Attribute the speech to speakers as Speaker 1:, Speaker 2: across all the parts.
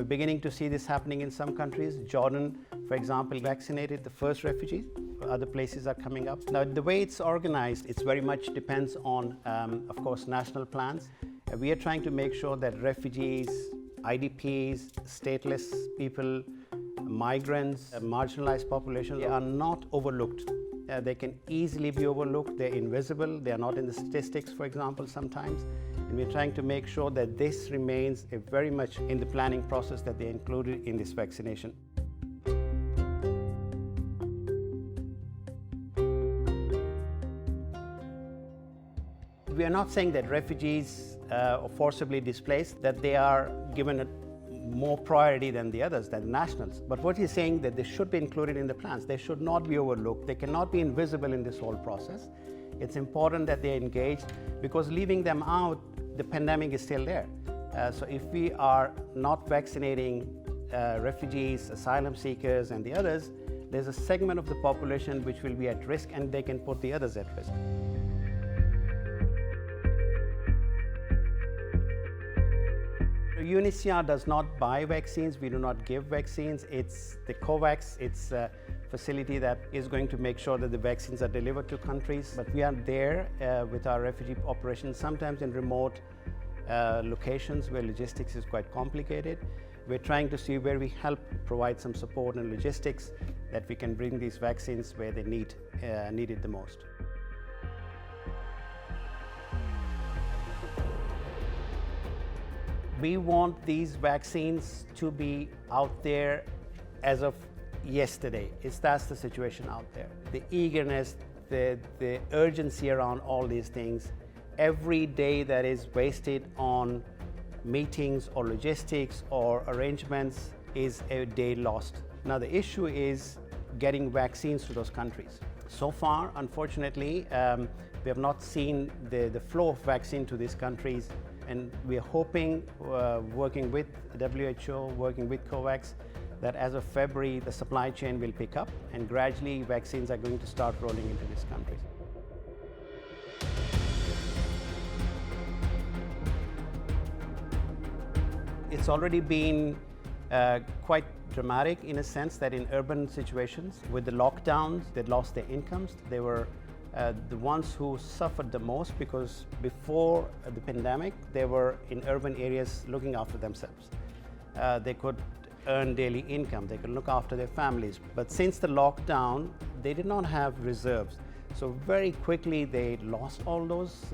Speaker 1: beginning to see this happening in some countries. Jordan, for example, vaccinated the first refugees. Other places are coming up. Now, the way it's organized, it's very much depends on, of course, national plans. We are trying to make sure that refugees, IDPs, stateless people, migrants, marginalized populations are not overlooked. They can easily be overlooked. They're invisible. They are not in the statistics, for example, sometimes. And we're trying to make sure that this remains very much in the planning process, that they're included in this vaccination. We are not saying that refugees or forcibly displaced, that they are given more priority than the others, than nationals. But what he's saying that they should be included in the plans. They should not be overlooked. They cannot be invisible in this whole process. It's important that they're engaged, because leaving them out, the pandemic is still there. So if we are not vaccinating refugees, asylum seekers, and the others, there's a segment of the population which will be at risk, and they can put the others at risk. UNHCR does not buy vaccines. We do not give vaccines. It's the COVAX. It's a facility that is going to make sure that the vaccines are delivered to countries. But we are there with our refugee operations, sometimes in remote locations where logistics is quite complicated. We're trying to see where we help provide some support and logistics that we can bring these vaccines where they need it the most. We want these vaccines to be out there as of yesterday. That's the situation out there. The eagerness, the urgency around all these things, every day that is wasted on meetings or logistics or arrangements is a day lost. Now the issue is getting vaccines to those countries. So far, unfortunately, we have not seen the flow of vaccine to these countries. And we are hoping, working with WHO, working with COVAX, that as of February, the supply chain will pick up and gradually vaccines are going to start rolling into these countries. It's already been quite dramatic in a sense that in urban situations, with the lockdowns, they lost their incomes. They were the ones who suffered the most, because before the pandemic, they were in urban areas looking after themselves. They could earn daily income, they could look after their families. But since the lockdown, they did not have reserves. So very quickly, they lost all those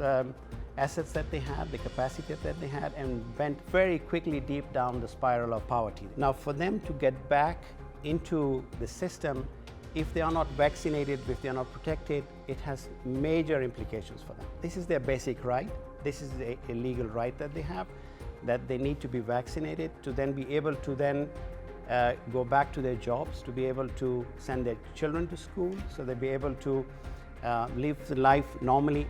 Speaker 1: assets that they had, the capacity that they had, and went very quickly deep down the spiral of poverty. Now, for them to get back into the system, if they are not vaccinated, if they are not protected, it has major implications for them. This is their basic right. This is a legal right that they have, that they need to be vaccinated to then be able to then go back to their jobs, to be able to send their children to school, so they'll be able to live life normally.